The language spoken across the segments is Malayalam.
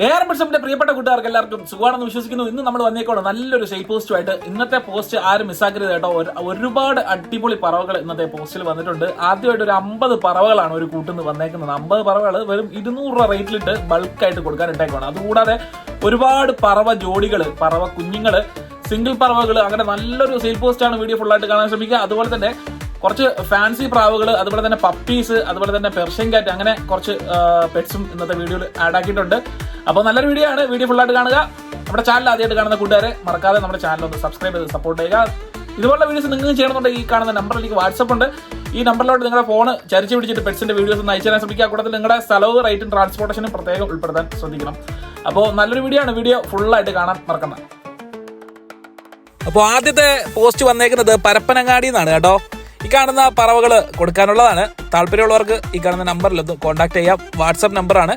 ഏറെ നമ്മുടെ പ്രിയപ്പെട്ട കൂട്ടുകാർക്ക് എല്ലാവർക്കും സുഖമാണെന്ന് വിശ്വസിക്കുന്നു. ഇന്ന് നമ്മൾ വന്നേക്കോളൂ നല്ലൊരു സെയിൽ പോസ്റ്റുമായിട്ട്. ഇന്നത്തെ പോസ്റ്റ് ആരും മിസ്സാക്കരുത് കേട്ടോ. ഒരുപാട് അടിപൊളി പറവകൾ ഇന്നത്തെ പോസ്റ്റിൽ വന്നിട്ടുണ്ട്. ആദ്യമായിട്ട് ഒരു 50 പറവകളാണ് ഒരു കൂട്ടുന്ന് വന്നേക്കുന്നത്. 50 പറവകൾ വെറും 200 രൂപ റേറ്റിലിട്ട് ബൾക്കായിട്ട് കൊടുക്കാൻ ഇട്ടേക്കാണ്. അതുകൂടാതെ ഒരുപാട് പറവ ജോഡികൾ, പറവ കുഞ്ഞുങ്ങൾ, സിംഗിൾ പറവകൾ, അങ്ങനെ നല്ലൊരു സെയിൽ പോസ്റ്റാണ്. വീഡിയോ ഫുള്ളായിട്ട് കാണാൻ ശ്രമിക്കുക. അതുപോലെ തന്നെ കുറച്ച് ഫാൻസി പ്രാവുകൾ, അതുപോലെ തന്നെ പപ്പീസ്, അതുപോലെ തന്നെ പെർഷ്യൻ കാറ്റ്, അങ്ങനെ കുറച്ച് പെറ്റ്സും ഇന്നത്തെ വീഡിയോയിൽ ആഡ് ആക്കിയിട്ടുണ്ട്. അപ്പോൾ നല്ലൊരു വീഡിയോ ആണ്. വീഡിയോ ഫുള്ളായിട്ട് കാണുക. നമ്മുടെ ചാനൽ ആദ്യമായിട്ട് കാണുന്ന കൂട്ടുകാരെ മറക്കാതെ നമ്മുടെ ചാനൽ ഒന്ന് സബ്സ്ക്രൈബ് ചെയ്ത് സപ്പോർട്ട് ചെയ്യുക. ഇതുപോലുള്ള വീഡിയോസ് നിങ്ങൾക്ക് ചെയ്യണമെന്നുണ്ടെങ്കിൽ ഈ കാണുന്ന നമ്പറിലേക്ക് വാട്സപ്പ് ഉണ്ട്. ഈ നമ്പറിലോട്ട് നിങ്ങളുടെ ഫോൺ ചരിച്ച് പിടിച്ചിട്ട് പെറ്റ്സിന്റെ വീഡിയോസ് ഒന്ന് അയച്ചു തരാൻ ശ്രമിക്കുക. കൂടത്തിൽ നിങ്ങളുടെ സ്ഥലവും റേറ്റും ട്രാൻസ്പോർട്ടേഷനും പ്രത്യേകം ഉൾപ്പെടുത്താൻ ശ്രദ്ധിക്കണം. അപ്പോൾ നല്ലൊരു വീഡിയോ ആണ്. വീഡിയോ ഫുള്ളായിട്ട് കാണാൻ മറക്കണ്ട. അപ്പോൾ ആദ്യത്തെ പോസ്റ്റ് വന്നേക്കുന്നത് പരപ്പനങ്ങാടി എന്നാണ് കേട്ടോ. ഈ കാണുന്ന പറവകൾ കൊടുക്കാനുള്ളതാണ്. താല്പര്യമുള്ളവർക്ക് ഈ കാണുന്ന നമ്പറിൽ ഒന്ന് കോൺടാക്ട് ചെയ്യാം. വാട്സപ്പ് നമ്പറാണ്.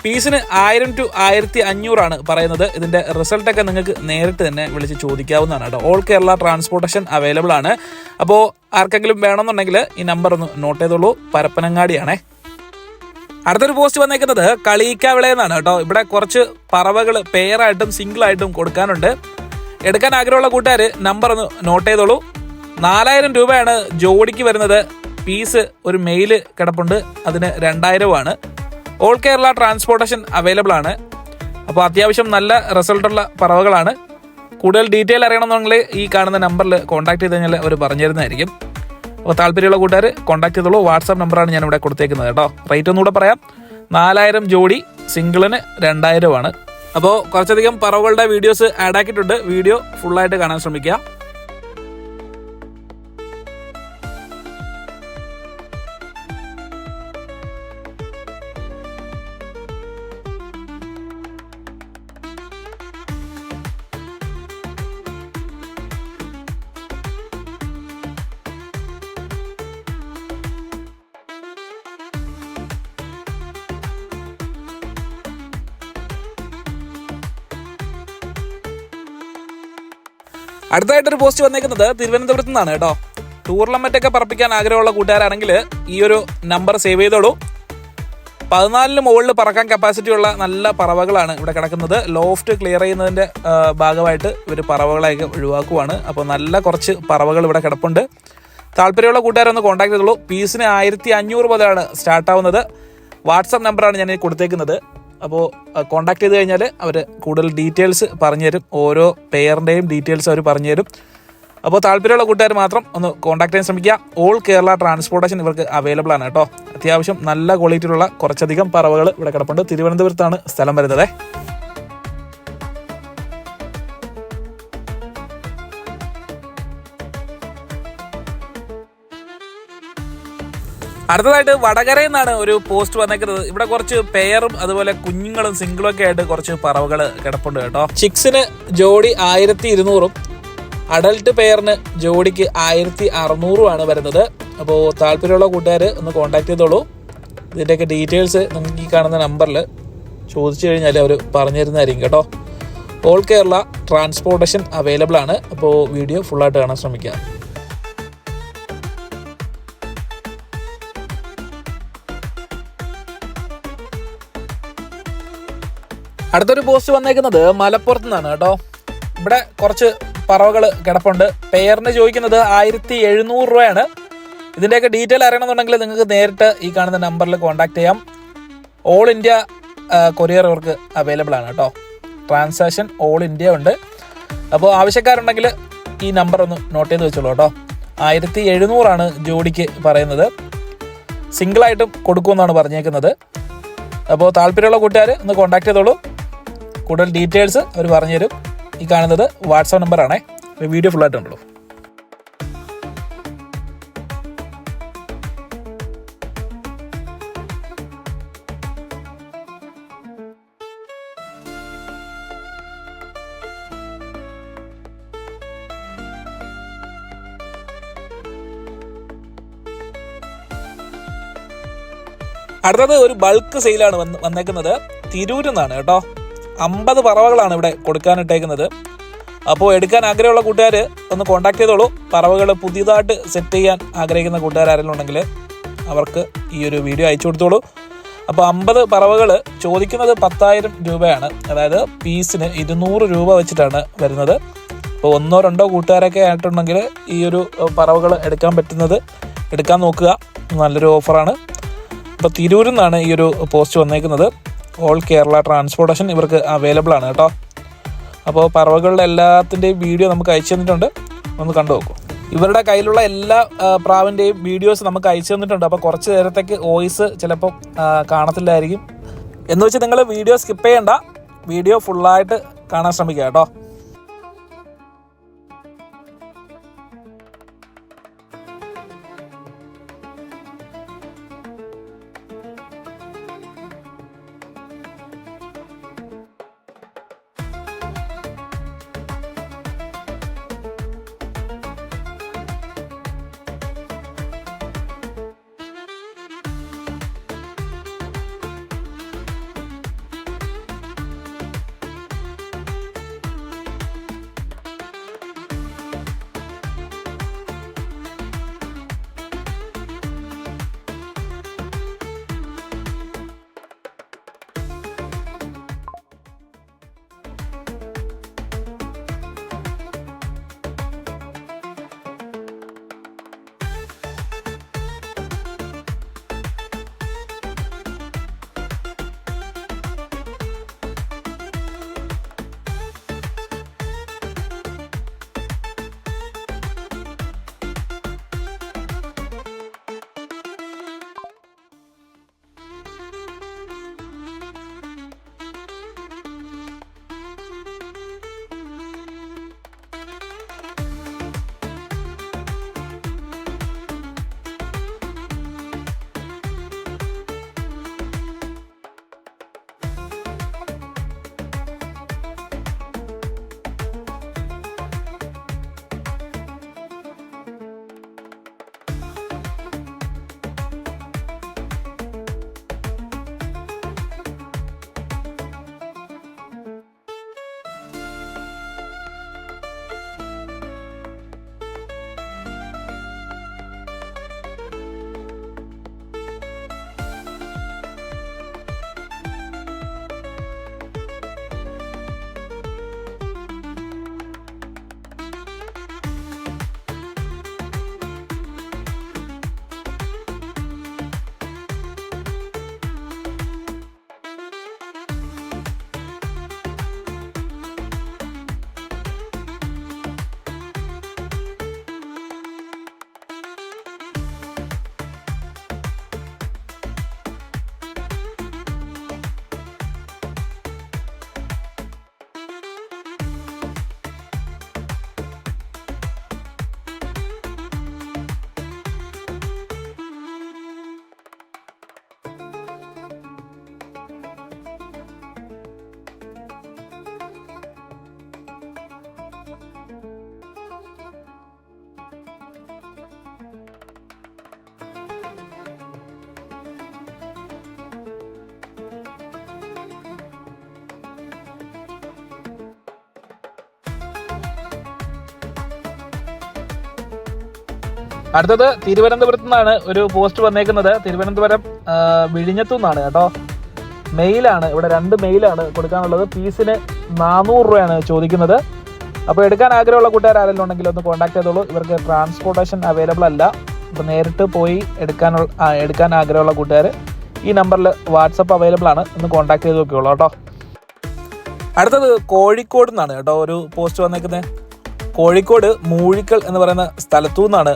പീസിന് 1000 to 1500 പറയുന്നത്. ഇതിന്റെ റിസൾട്ടൊക്കെ നിങ്ങൾക്ക് നേരിട്ട് തന്നെ വിളിച്ച് ചോദിക്കാവുന്നതാണ് കേട്ടോ. ഓൾ കേരള ട്രാൻസ്പോർട്ടേഷൻ അവൈലബിൾ ആണ്. അപ്പോൾ ആർക്കെങ്കിലും വേണമെന്നുണ്ടെങ്കിൽ ഈ നമ്പർ ഒന്ന് നോട്ട് ചെയ്തോളൂ. പരപ്പനങ്ങാടിയാണേ. അടുത്തൊരു പോസ്റ്റ് വന്നേക്കുന്നത് കളിയിക്കാവിളയെന്നാണ് കേട്ടോ. ഇവിടെ കുറച്ച് പറവകൾ പെയറായിട്ടും സിംഗിളായിട്ടും കൊടുക്കാനുണ്ട്. എടുക്കാൻ ആഗ്രഹമുള്ള കൂട്ടുകാർ നമ്പർ ഒന്ന് നോട്ട് ചെയ്തോളൂ. 4000 രൂപയാണ് ജോഡിക്ക് വരുന്നത്. പീസ് ഒരു മെയില് കിടപ്പുണ്ട്, അതിന് 2000 ഓൾ കേരള ട്രാൻസ്പോർട്ടേഷൻ അവൈലബിൾ ആണ്. അപ്പോൾ അത്യാവശ്യം നല്ല റിസൾട്ടുള്ള പറവകളാണ്. കൂടുതൽ ഡീറ്റെയിൽ അറിയണമെന്നുണ്ടെങ്കിൽ ഈ കാണുന്ന നമ്പറിൽ കോൺടാക്ട് ചെയ്ത് കഴിഞ്ഞാൽ അവർ പറഞ്ഞു തരുന്നതായിരിക്കും. അപ്പോൾ താല്പര്യമുള്ള കൂട്ടുകാർ കോൺടാക്ട് ചെയ്തോളൂ. വാട്സാപ്പ് നമ്പറാണ് ഞാൻ ഇവിടെ കൊടുത്തേക്കുന്നത് കേട്ടോ. റേറ്റ് ഒന്നുകൂടെ പറയാം. 4000 ജോഡി, സിംഗിളിന് 2000 അപ്പോൾ കുറച്ചധികം പറവകളുടെ വീഡിയോസ് ആഡ് ആക്കിയിട്ടുണ്ട്. വീഡിയോ ഫുള്ളായിട്ട് കാണാൻ ശ്രമിക്കുക. അടുത്തതായിട്ടൊരു പോസ്റ്റ് വന്നേക്കുന്നത് തിരുവനന്തപുരത്ത് നിന്നാണ് കേട്ടോ. ടൂർണമെന്റ് പറപ്പിക്കാൻ ആഗ്രഹമുള്ള കൂട്ടുകാരാണെങ്കിൽ ഈ ഒരു നമ്പർ സേവ് ചെയ്തോളൂ. 14 മുകളിൽ പറക്കാൻ കപ്പാസിറ്റി ഉള്ള നല്ല പറവകളാണ് ഇവിടെ കിടക്കുന്നത്. ലോഫ്റ്റ് ക്ലിയർ ചെയ്യുന്നതിന്റെ ഭാഗമായിട്ട് ഇവർ പറവകളെയൊക്കെ ഒഴിവാക്കുവാണ്. അപ്പോൾ നല്ല കുറച്ച് പറവകൾ ഇവിടെ കിടപ്പുണ്ട്. താല്പര്യമുള്ള കൂട്ടുകാരൊന്ന് കോൺടാക്ട് ചെയ്തോളൂ. പീസിന് 1500 മുതലാണ് സ്റ്റാർട്ടാവുന്നത്. വാട്സാപ്പ് നമ്പറാണ് ഞാൻ കൊടുത്തേക്കുന്നത്. അപ്പോൾ കോൺടാക്ട് ചെയ്ത് കഴിഞ്ഞാൽ അവർ കൂടുതൽ ഡീറ്റെയിൽസ് പറഞ്ഞുതരും. ഓരോ പെയറിൻ്റെയും ഡീറ്റെയിൽസ് അവർ പറഞ്ഞുതരും. അപ്പോൾ താല്പര്യമുള്ള കൂട്ടുകാർ മാത്രം ഒന്ന് കോൺടാക്ട് ചെയ്യാൻ ശ്രമിക്കുക. ഓൾ കേരള ട്രാൻസ്പോർട്ടേഷൻ ഇവർക്ക് അവൈലബിൾ ആണ് കേട്ടോ. അത്യാവശ്യം നല്ല ക്വാളിറ്റിയിലുള്ള കുറച്ചധികം പറവകൾ ഇവിടെ കിടപ്പുണ്ട്. തിരുവനന്തപുരത്താണ് സ്ഥലം വരുന്നത്. അടുത്തതായിട്ട് വടകരയിൽ നിന്നാണ് ഒരു പോസ്റ്റ് വന്നേക്കുന്നത്. ഇവിടെ കുറച്ച് പെയറും അതുപോലെ കുഞ്ഞുങ്ങളും സിംഗിളും ഒക്കെ ആയിട്ട് കുറച്ച് പറവകൾ കിടപ്പുണ്ട് കേട്ടോ. ചിക്സിന് ജോഡി 1200, അഡൽട്ട് പെയറിന് ജോഡിക്ക് 1600 വരുന്നത്. അപ്പോൾ താല്പര്യമുള്ള കൂട്ടുകാർ ഒന്ന് കോൺടാക്ട് ചെയ്തോളൂ. ഇതിൻ്റെയൊക്കെ ഡീറ്റെയിൽസ് നമുക്ക് ഈ കാണുന്ന നമ്പറിൽ ചോദിച്ചു കഴിഞ്ഞാൽ അവർ പറഞ്ഞു തരുന്നതായിരിക്കും കേട്ടോ. ഓൾ കേരള ട്രാൻസ്പോർട്ടേഷൻ അവൈലബിൾ ആണ്. അപ്പോൾ വീഡിയോ ഫുള്ളായിട്ട് കാണാൻ ശ്രമിക്കുക. അടുത്തൊരു പോസ്റ്റ് വന്നേക്കുന്നത് മലപ്പുറത്ത് നിന്നാണ് കേട്ടോ. ഇവിടെ കുറച്ച് പറവകൾ കിടപ്പുണ്ട്. പെയറിന് ചോദിക്കുന്നത് 1700 ഇതിൻ്റെയൊക്കെ ഡീറ്റെയിൽ അറിയണമെന്നുണ്ടെങ്കിൽ നിങ്ങൾക്ക് നേരിട്ട് ഈ കാണുന്ന നമ്പറിൽ കോൺടാക്ട് ചെയ്യാം. ഓൾ ഇന്ത്യ കൊറിയർ അവർക്ക് അവൈലബിൾ ആണ് കേട്ടോ. ട്രാൻസാക്ഷൻ ഓൾ ഇന്ത്യ ഉണ്ട്. അപ്പോൾ ആവശ്യക്കാരുണ്ടെങ്കിൽ ഈ നമ്പർ ഒന്ന് നോട്ട് ചെയ്ത് വെച്ചോളൂ കേട്ടോ. 1700 ജോഡിക്ക് പറയുന്നത്. സിംഗിളായിട്ടും കൊടുക്കുമെന്നാണ് പറഞ്ഞേക്കുന്നത്. അപ്പോൾ താല്പര്യമുള്ള കൂട്ടുകാർ ഒന്ന് കോൺടാക്ട് ചെയ്തോളൂ. കൂടുതൽ ഡീറ്റെയിൽസ് അവർ പറഞ്ഞുതരും. ഈ കാണുന്നത് വാട്സാപ്പ് നമ്പറാണേ. വീഡിയോ ഫുള്ളായിട്ടുണ്ടല്ലോ. അടുത്തത് ഒരു ബൾക്ക് സെയിലാണ് വന്നേക്കുന്നത്. തിരൂരിൽ നിന്നാണ് കേട്ടോ. 50 പറവകളാണ് ഇവിടെ കൊടുക്കാനിട്ടേക്കുന്നത്. അപ്പോൾ എടുക്കാൻ ആഗ്രഹമുള്ള കൂട്ടുകാർ ഒന്ന് കോൺടാക്ട് ചെയ്തോളൂ. പറവകൾ പുതിയതായിട്ട് സെറ്റ് ചെയ്യാൻ ആഗ്രഹിക്കുന്ന കൂട്ടുകാർ ആരെങ്കിലും ഉണ്ടെങ്കിൽ അവർക്ക് ഈ ഒരു വീഡിയോ അയച്ചു കൊടുത്തോളൂ. അപ്പോൾ 50 പറവകൾ ചോദിക്കുന്നത് 10,000 രൂപയാണ്. അതായത് പീസിന് 200 രൂപ വെച്ചിട്ടാണ് വരുന്നത്. അപ്പോൾ 1-2 കൂട്ടുകാരൊക്കെ ആയിട്ടുണ്ടെങ്കിൽ ഈ ഒരു പറവകൾ എടുക്കാൻ നോക്കുക. നല്ലൊരു ഓഫറാണ്. അപ്പോൾ തിരൂരിൽ നിന്നാണ് ഈ ഒരു പോസ്റ്റ് വന്നേക്കുന്നത്. ഓൾ കേരള ട്രാൻസ്പോർട്ടേഷൻ ഇവർക്ക് അവൈലബിൾ ആണ് കേട്ടോ. അപ്പോൾ പറവകളുടെ എല്ലാത്തിൻ്റെയും വീഡിയോ നമുക്ക് അയച്ചു തന്നിട്ടുണ്ട്, ഒന്ന് കണ്ടു നോക്കൂ. ഇവരുടെ കയ്യിലുള്ള എല്ലാ പ്രാവിൻ്റെയും വീഡിയോസ് നമുക്ക് അയച്ചു തന്നിട്ടുണ്ട്. അപ്പോൾ കുറച്ച് നേരത്തേക്ക് വോയിസ് ചിലപ്പോൾ കാണത്തില്ലായിരിക്കും. എന്ന് വെച്ച് നിങ്ങൾ വീഡിയോ സ്കിപ്പ് ചെയ്യണ്ട, വീഡിയോ ഫുള്ളായിട്ട് കാണാൻ ശ്രമിക്കുക കേട്ടോ. അടുത്തത് തിരുവനന്തപുരത്തു നിന്നാണ് ഒരു പോസ്റ്റ് വന്നേക്കുന്നത്. തിരുവനന്തപുരം വിഴിഞ്ഞത്തു നിന്നാണ് കേട്ടോ. മെയിലാണ്, ഇവിടെ 2 മെയിലാണ് കൊടുക്കാനുള്ളത്. പീസിന് 400 രൂപയാണ് ചോദിക്കുന്നത്. അപ്പോൾ എടുക്കാൻ ആഗ്രഹമുള്ള കൂട്ടുകാർ ആരെങ്കിലും ഉണ്ടെങ്കിൽ ഒന്ന് കോൺടാക്ട് ചെയ്തോളൂ. ഇവർക്ക് ട്രാൻസ്പോർട്ടേഷൻ അവൈലബിൾ അല്ല. അപ്പോൾ നേരിട്ട് പോയി എടുക്കാൻ ആഗ്രഹമുള്ള കൂട്ടുകാർ ഈ നമ്പറിൽ വാട്സപ്പ് അവൈലബിൾ ആണ്, ഒന്ന് കോൺടാക്ട് ചെയ്ത് നോക്കിയോളൂ കേട്ടോ. അടുത്തത് കോഴിക്കോട് നിന്നാണ് കേട്ടോ ഒരു പോസ്റ്റ് വന്നേക്കുന്നത്. കോഴിക്കോട് മൂഴിക്കൽ എന്ന് പറയുന്ന സ്ഥലത്തു നിന്നാണ്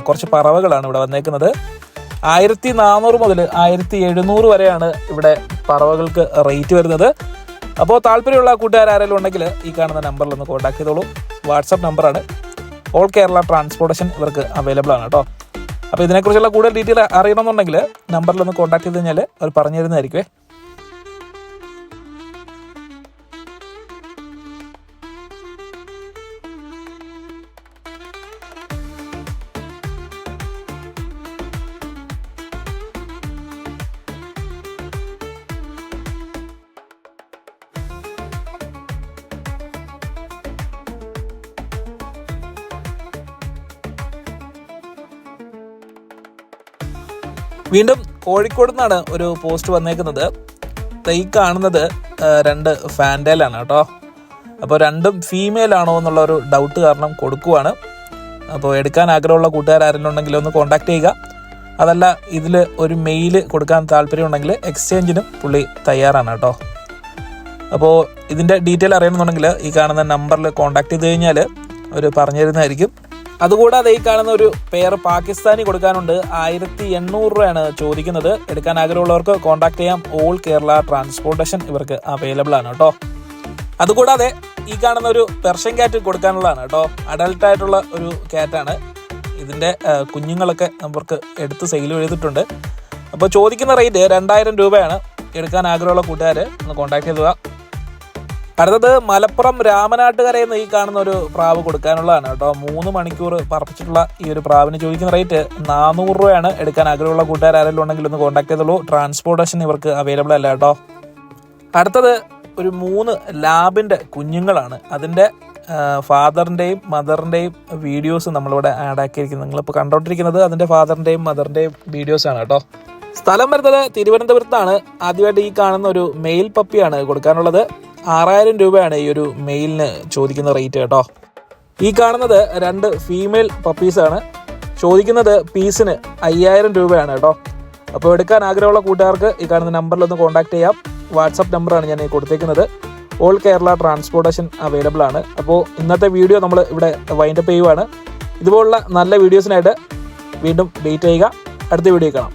കുറച്ച് പറവകളാണ് ഇവിടെ വന്നേക്കുന്നത്. 1400 മുതൽ 1700 വരെയാണ് ഇവിടെ പറവകൾക്ക് റേറ്റ് വരുന്നത്. അപ്പോൾ താല്പര്യമുള്ള കൂട്ടുകാർ ആരെങ്കിലും ഉണ്ടെങ്കിൽ ഈ കാണുന്ന നമ്പറിൽ ഒന്ന് കോൺടാക്ട് ചെയ്തോളൂ. വാട്സപ്പ് നമ്പറാണ്. ഓൾ കേരള ട്രാൻസ്പോർട്ടേഷൻ ഇവർക്ക് അവൈലബിൾ ആണ് കേട്ടോ. അപ്പോൾ ഇതിനെക്കുറിച്ചുള്ള കൂടുതൽ ഡീറ്റെയിൽ അറിയണമെന്നുണ്ടെങ്കിൽ നമ്പറിൽ ഒന്ന് കോൺടാക്ട് ചെയ്ത് കഴിഞ്ഞാൽ അവർ പറഞ്ഞു തരുന്നതായിരിക്കുമേ. വീണ്ടും കോഴിക്കോട് നിന്നാണ് ഒരു പോസ്റ്റ് വന്നേക്കുന്നത്. ഈ കാണുന്നത് 2 ഫാൻഡേലാണ് കേട്ടോ. അപ്പോൾ രണ്ടും ഫീമെയിൽ ആണോ എന്നുള്ള ഒരു ഡൗട്ട് കാരണം കൊടുക്കുവാണ്. അപ്പോൾ എടുക്കാൻ ആഗ്രഹമുള്ള കൂട്ടുകാരെങ്കിലും ഉണ്ടെങ്കിൽ ഒന്ന് കോൺടാക്ട് ചെയ്യുക. അതല്ല ഇതിൽ ഒരു മെയിൽ കൊടുക്കാൻ താല്പര്യമുണ്ടെങ്കിൽ എക്സ്ചേഞ്ചിനും പുള്ളി തയ്യാറാണ് കേട്ടോ. അപ്പോൾ ഇതിൻ്റെ ഡീറ്റെയിൽ അറിയണമെന്നുണ്ടെങ്കിൽ ഈ കാണുന്ന നമ്പറിൽ കോൺടാക്ട് ചെയ്ത് കഴിഞ്ഞാൽ അവർ പറഞ്ഞു തരുന്നതായിരിക്കും. അതുകൂടാതെ ഈ കാണുന്ന ഒരു പെയർ പാകിസ്ഥാനി കൊടുക്കാനുണ്ട്. 1800 രൂപയാണ് ചോദിക്കുന്നത്. എടുക്കാൻ ആഗ്രഹമുള്ളവർക്ക് കോൺടാക്ട് ചെയ്യാം. ഓൾ കേരള ട്രാൻസ്പോർട്ടേഷൻ ഇവർക്ക് അവൈലബിൾ ആണ് കേട്ടോ. അതുകൂടാതെ ഈ കാണുന്ന ഒരു പെർഷ്യൻ ക്യാറ്റ് കൊടുക്കാനുള്ളതാണ് കേട്ടോ. അഡൽട്ടായിട്ടുള്ള ഒരു ക്യാറ്റാണ്. ഇതിൻ്റെ കുഞ്ഞുങ്ങളൊക്കെ നമുക്ക് എടുത്ത് സെയിൽ ചെയ്തിട്ടുണ്ട്. അപ്പോൾ ചോദിക്കുന്ന റേറ്റ് 2000 രൂപയാണ്. എടുക്കാൻ ആഗ്രഹമുള്ള കൂട്ടുകാർ ഒന്ന് കോൺടാക്ട് ചെയ്യുക. അടുത്തത് മലപ്പുറം രാമനാട്ടുകരയിൽ നിന്ന് ഈ കാണുന്ന ഒരു പ്രാവ് കൊടുക്കാനുള്ളതാണ് കേട്ടോ. 3 മണിക്കൂർ പറപ്പിച്ചിട്ടുള്ള ഈ ഒരു പ്രാവിന് ചോദിക്കുന്ന റേറ്റ് 400 രൂപയാണ്. എടുക്കാൻ ആഗ്രഹമുള്ള കൂട്ടുകാർ ആരെങ്കിലും ഉണ്ടെങ്കിൽ ഒന്ന് കോൺടാക്ട് ചെയ്തോളൂ. ട്രാൻസ്പോർട്ടേഷൻ ഇവർക്ക് അവൈലബിൾ അല്ല കേട്ടോ. അടുത്തത് ഒരു 3 ലാബിൻ്റെ കുഞ്ഞുങ്ങളാണ്. അതിൻ്റെ ഫാദറിൻ്റെയും മദറിൻ്റെയും വീഡിയോസ് നമ്മളിവിടെ ആഡ് ആക്കിയിരിക്കുന്നത്. നിങ്ങളിപ്പോൾ കണ്ടോണ്ടിരിക്കുന്നത് അതിൻ്റെ ഫാദറിൻ്റെയും മദറിൻ്റെയും വീഡിയോസാണ് കേട്ടോ. സ്ഥലം വരുന്നത് തിരുവനന്തപുരത്താണ്. ആദ്യമായിട്ട് ഈ കാണുന്ന ഒരു മെയിൽ പപ്പിയാണ് കൊടുക്കാനുള്ളത്. 6000 രൂപയാണ് ഈ ഒരു മെയിലിന് ചോദിക്കുന്ന റേറ്റ് കേട്ടോ. ഈ കാണുന്നത് 2 ഫീമെയിൽ പപ്പീസാണ്. ചോദിക്കുന്നത് പീസിന് 5000 രൂപയാണ് കേട്ടോ. അപ്പോൾ എടുക്കാൻ ആഗ്രഹമുള്ള കൂട്ടുകാർക്ക് ഈ കാണുന്ന നമ്പറിലൊന്ന് കോൺടാക്ട് ചെയ്യാം. വാട്സപ്പ് നമ്പറാണ് ഞാൻ കൊടുത്തേക്കുന്നത്. ഓൾ കേരള ട്രാൻസ്പോർട്ടേഷൻ അവൈലബിൾ ആണ്. അപ്പോൾ ഇന്നത്തെ വീഡിയോ നമ്മൾ ഇവിടെ വൈൻഡപ്പ് ചെയ്യുവാണ്. ഇതുപോലുള്ള നല്ല വീഡിയോസിനായിട്ട് വീണ്ടും വെയിറ്റ് ചെയ്യുക. അടുത്ത വീഡിയോ കാണാം.